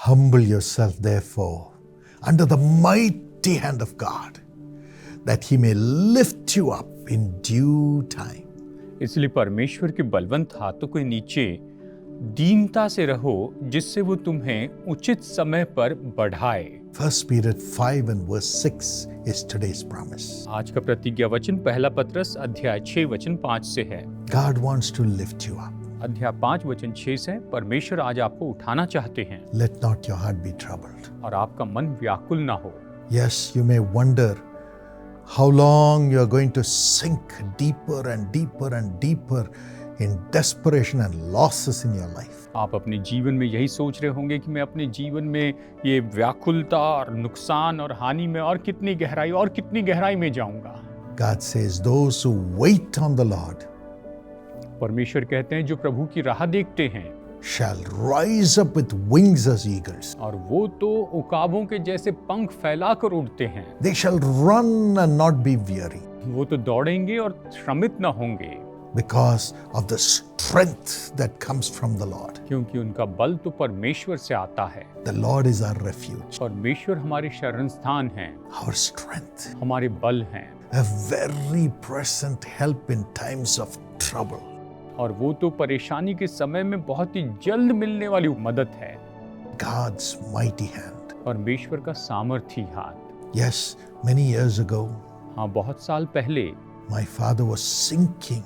Humble yourself, therefore, under the mighty hand of God, that he may lift you up in due time. इसलिए परमेश्वर के बलवंत हाथों के नीचे दीनता से रहो, जिससे वो तुम्हें उचित समय पर बढ़ाए। 1 Peter 5 and verse 6 is today's promise. आज का प्रतिज्ञा वचन पहला पत्रस अध्याय 6 वचन 5 से है। God wants to lift you up. अध्याय 5 वचन 6 से परमेश्वर आज आपको उठाना चाहते हैं। Let not your heart be troubled. और आपका मन व्याकुल ना हो। Yes, you may wonder how long you are going to sink deeper and deeper and deeper in desperation and losses in your life. आप अपने जीवन में यही सोच रहे होंगे कि मैं अपने जीवन में ये व्याकुलता और नुकसान और हानि में और कितनी गहराई में जाऊंगा। God says, those who wait on the Lord परमेश्वर कहते हैं जो प्रभु की राह देखते हैं shall rise up with wings as eagles. और वो तो उकाबों के जैसे पंख फैलाकर उड़ते हैं। They shall run and not be weary वो तो दौड़ेंगे और श्रमित न होंगे, because of the strength that comes from the Lord. क्योंकि उनका बल तो परमेश्वर से आता है। The Lord is our refuge, परमेश्वर हमारे शरण स्थान है, our strength, हमारे बल हैं, a very present help in times of trouble. और वो तो परेशानी के समय में बहुत ही जल्द मिलने वाली मदद है। God's mighty hand. परमेश्वर का सामर्थी हाथ। Yes, many years ago, हाँ, बहुत साल पहले my father was sinking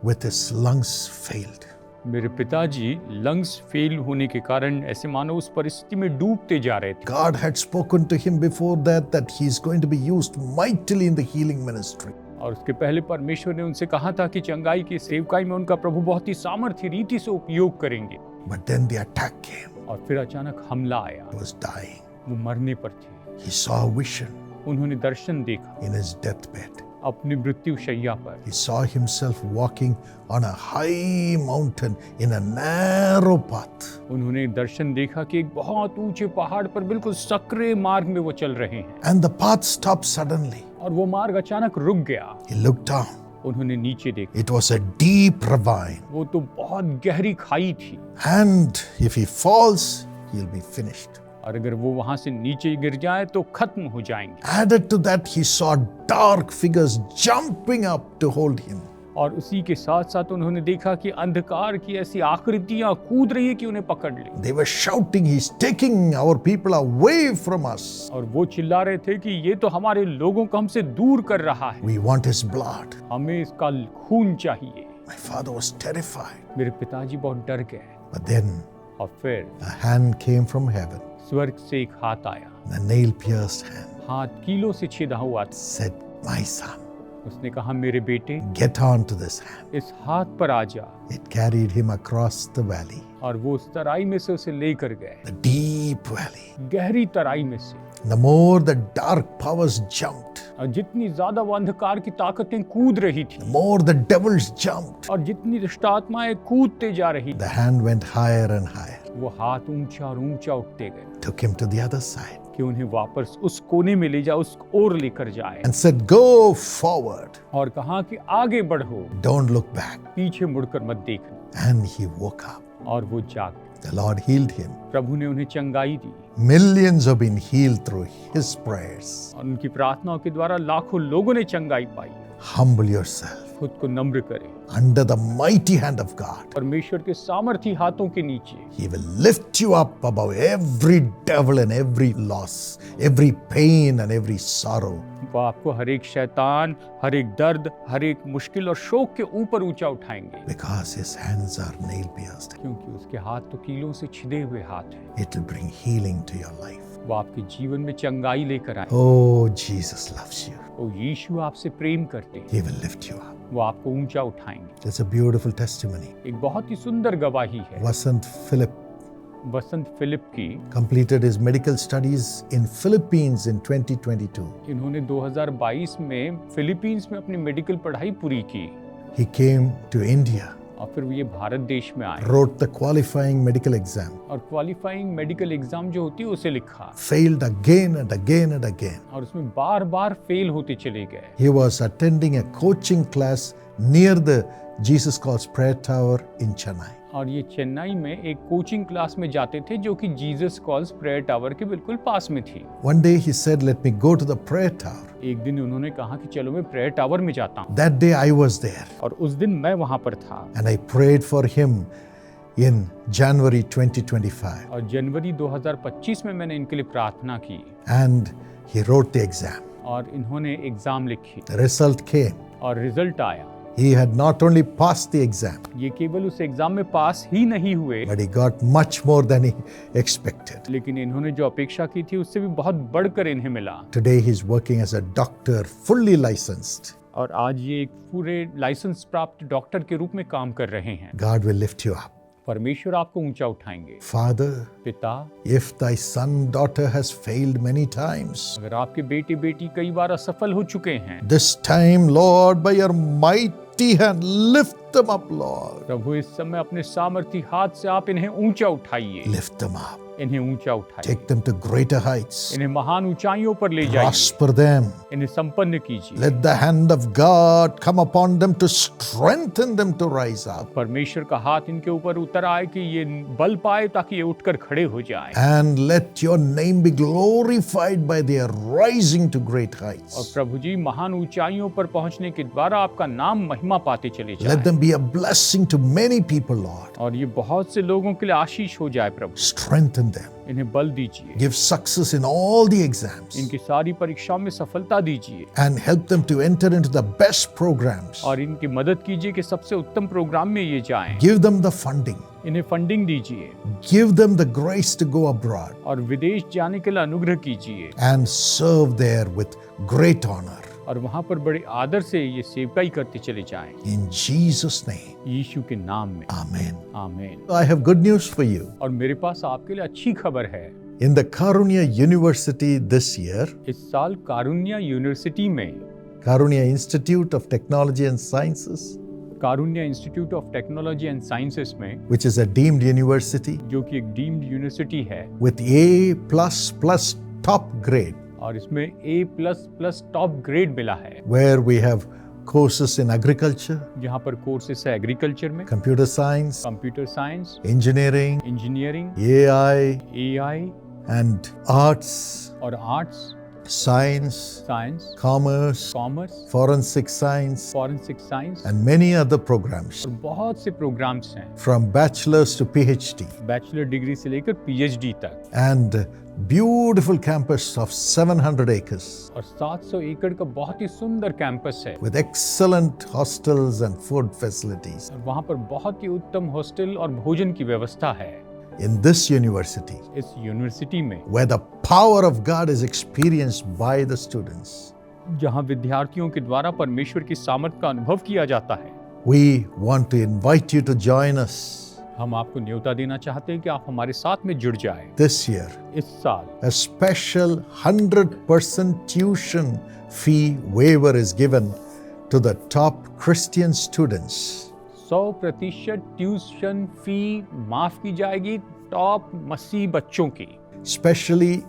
with his lungs failed. मेरे पिताजी लंग्स फेल होने के कारण ऐसे मानो उस परिस्थिति में डूबते जा रहे थे। God had spoken to him before that he is going to be used mightily in the healing ministry. और उसके पहले परमेश्वर ने उनसे कहा था कि चंगाई की सेवकाई में उनका प्रभु बहुत ही सामर्थ्य रीति से उपयोग करेंगे। But then the attack came. और फिर अचानक हमला आया। He was dying. वो मरने पर थे। He saw a vision उन्होंने दर्शन देखा in his deathbed. अपनी मृत्यु शैया पर। He saw himself walking on a high mountain in a narrow path. उन्होंने दर्शन देखा कि एक बहुत ऊंचे पहाड़ पर बिल्कुल सकरे मार्ग में वो चल रहे हैं। And the path stopped suddenly. और वो मार्ग अचानक रुक गया। He looked down. उन्होंने नीचे देखा। It was a deep ravine. वो तो बहुत गहरी खाई थी। And if he falls, he'll be finished. और अगर वो वहां से नीचे गिर जाए तो खत्म हो जाएंगे। Added to that, he saw dark figures jumping up to hold him. और उसी के साथ साथ उन्होंने देखा कि अंधकार की ऐसी आकृतियां कूद रही है कि उन्हें पकड़ ले। They were shouting, he's taking our people away from us. और वो चिल्ला रहे थे कि ये तो हमारे लोगों को हमसे दूर कर रहा है। We want his blood. हमें इसका खून चाहिए। My father was terrified. मेरे पिताजी बहुत डर गए। But then और फिर a hand came from heaven, स्वर्ग से एक हाथ आया। a nail-pierced hand, हाथ कीलों से छिदा हुआ था। said, my son, उसने कहा मेरे बेटे get on to this hand. इस हाथ पर आ जा। It carried him across the valley, और वो उस तराई में से उसे लेकर गए, the deep valley. गहरी तराई में से। The more the dark powers jumped, और जितनी ज्यादा वो अंधकार की ताकतें कूद रही थी the more the devils jumped, और जितनी दुष्ट आत्माएं कूदते जा रही, the hand went higher and higher, वो हाथ ऊंचा और ऊंचा उठते गए took him to the other side, कि उन्हें वापस उस कोने में ले जा, उस ओर लेकर जाए। and said, go forward, और कहा कि आगे बढ़ो, don't look back. पीछे मुड़कर मत देखना। And he woke up. और वो जाग गए। The Lord healed him. प्रभु ने उन्हें चंगाई दी Millions have been healed through his prayers. और उनकी प्रार्थनाओं के द्वारा लाखों लोगों ने चंगाई पाई। Humble yourself खुद को नम्र करें under the mighty hand of God. परमेश्वर के सामर्थी हाथों के नीचे। He will lift you up above every devil and every loss, every pain and every sorrow. वो आपको हर एक शैतान, हर एक दर्द, हर एक मुश्किल और शोक के ऊपर ऊंचा उठाएंगे, Because his hands are nail pierced. क्योंकि उसके हाथ तो कीलों से छिदे हुए हाथ हैं। It will bring healing to your life. वो आपके जीवन में चंगाई लेकर आए। Oh, Jesus loves you. ओ यीशु आपसे प्रेम करते हैं, He will lift you up. वो आपको ऊंचा उठाएंगे। It's a beautiful testimony. एक बहुत ही सुंदर गवाही है। Vasant Philip वसंत फिलिप की completed his medical studies in Philippines in 2022. इन्होंने 2022 में फिलीपींस में अपनी मेडिकल पढ़ाई पूरी की He came to India, और फिर ये भारत देश में आए wrote the qualifying medical exam, और क्वालिफाइंग मेडिकल एग्जाम जो होती है उसे लिखा failed again and again and again. और उसमें बार बार फेल होते चले गए। He was attending a coaching class near the Jesus Calls Prayer Tower in Chennai. और ये चेन्नई में एक कोचिंग क्लास में जाते थे जो कि जीसस कॉल्स प्रेयर टावर के बिल्कुल पास में थी। One day he said, "Let me go to the prayer tower." एक दिन उन्होंने कहा कि चलो मैं प्रेयर टावर में जाता हूँ, That day I was there और उस दिन मैं वहाँ पर था and I prayed for him in January 2025. और जनवरी 2025 में मैंने इनके लिए प्रार्थना की And he wrote the exam. और इन्होंने एग्जाम लिखी The result came. और रिजल्ट आया। He had not only passed the exam, ये केवल उस एग्जाम में पास ही नहीं हुए, but he got much more than he expected. लेकिन इन्होंने जो अपेक्षा की थी उससे भी बहुत बढ़कर इन्हें मिला। Today he's working as a doctor, fully licensed. और आज ये एक पूरे लाइसेंस प्राप्त डॉक्टर के रूप में काम कर रहे हैं। God will lift you up. परमेश्वर आपको ऊंचा उठाएंगे। Father, पिता, if thy son, daughter has failed many times, अगर आपके बेटे बेटी कई बार असफल हो चुके हैं, this time, Lord, by your mighty hand, lift them up, Lord. प्रभु इस समय अपने सामर्थी हाथ से आप इन्हें ऊंचा उठाइए, Lift them up. इन्हें ऊंचा उठाइए, Take them to greater heights. इन्हें महान ऊंचाइयों पर ले जाइए, Prosper them. इन्हें संपन्न कीजिए। Let the hand of God come upon them to strengthen them to rise up. परमेश्वर का हाथ इनके ऊपर उतर आए कि ये बल पाए ताकि ये उठकर खड़े हो जाए। And let your name be glorified by their rising to great और heights. प्रभु जी महान ऊंचाइयों पर पहुंचने के द्वारा आपका नाम महिमा पाते चले Let जाए them be a blessing to many people, Lord. और ये बहुत से लोगों के लिए आशीष हो जाए। प्रभु Strengthen them. इन्हें बल दीजिए, Give success in all the exams. इनकी सारी परीक्षाओं में सफलता दीजिए And help them to enter into the best programs. और इनकी मदद कीजिए कि सबसे उत्तम प्रोग्राम में ये जाएं। Give them the funding. इन्हें फंडिंग दीजिए Give them the grace to go abroad और विदेश जाने के लिए अनुग्रह कीजिए and serve there with great honor. और वहां पर बड़े आदर से ये सेवकाई करते चले जाएं। In Jesus' name, यीशु के नाम में Amen. आमीन। I have good news for you. और मेरे पास आपके लिए अच्छी खबर है। In the Karunya University this year, इस साल कारुण्या यूनिवर्सिटी में, Karunya Institute of Technology and Sciences, Karunya institute of technology and sciences में, which is a deemed university जो कि एक डीम्ड यूनिवर्सिटी है with A++ top grade, और इसमें A++ टॉप ग्रेड मिला है, where we have courses in agriculture, जहाँ पर कोर्सेस है एग्रीकल्चर में, computer science, computer science, engineering, engineering, AI, AI and arts, और arts, science, science, commerce, commerce, forensic science, forensic science and many other programs और बहुत से programmes हैं, from bachelor's to PhD. Bachelor degree से लेकर PhD तक, And beautiful campus of 700 acres और 700 एकड़ का बहुत ही सुंदर कैंपस है with excellent hostels and food facilities. और वहाँ पर बहुत ही उत्तम हॉस्टल और भोजन की व्यवस्था है। In this university, इस यूनिवर्सिटी में where the power of God is experienced by the students, जहाँ विद्यार्थियों के द्वारा परमेश्वर की सामर्थ का अनुभव किया जाता है, we want to invite you to join us हम आपको न्योता देना चाहते हैं कि आप हमारे साथ में जुड़ जाएं। this year. इस साल A special 100% tuition fee waiver is given to the top Christian students. 100% tuition fee माफ की जाएगी टॉप मसीह बच्चों की, Especially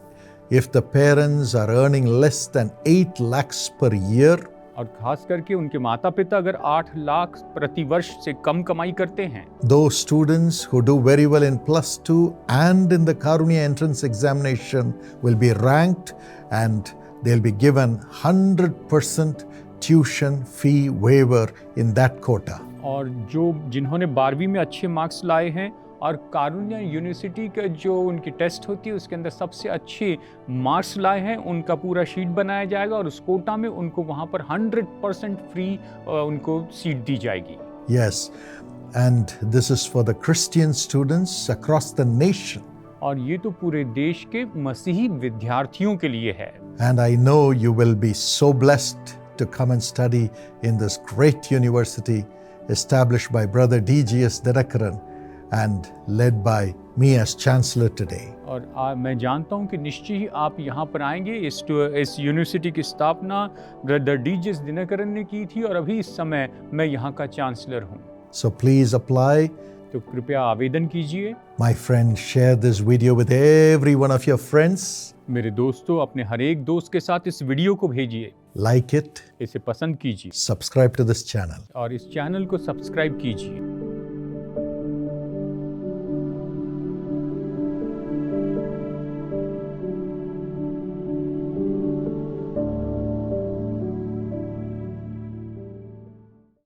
if the parents are earning less than 8 lakhs per year, और खास करके उनके माता पिता अगर 8 लाख प्रति वर्ष से कम कमाई करते हैं। those students who do very well in +2 and in the Karunya entrance examination will be ranked and they'll be given 100% tuition fee waiver in that quota. और जो जिन्होंने 12वीं में अच्छे मार्क्स लाए हैं और कारुण्या यूनिवर्सिटी का जो उनकी टेस्ट होती है उसके अंदर सबसे अच्छे मार्क्स लाए हैं, उनका पूरा शीट बनाया जाएगा और उस कोटा में उनको वहाँ पर 100% फ्री उनको सीट दी जाएगी। Yes, and this is for the Christian students across the nation. और ये तो पूरे देश के मसीही विद्यार्थियों के लिए है। And I know you will be so blessed to come and study in this great university established by Brother D.G.S. Dinakaran and led by me as Chancellor today. और मैं जानता हूं कि निश्चय ही आप यहाँ पर आएंगे। इस यूनिवर्सिटी की स्थापना ब्रदर D.G.S. दिनकरन ने की थी और अभी इस समय मैं यहाँ का चांसलर हूँ। So please apply तो कृपया आवेदन कीजिए। My friends, share this video with every one of your friends. मेरे दोस्तों, अपने हर एक दोस्त के साथ इस वीडियो को भेजिए, Like it, इसे पसंद कीजिए subscribe to this channel. और इस चैनल को सब्सक्राइब कीजिए।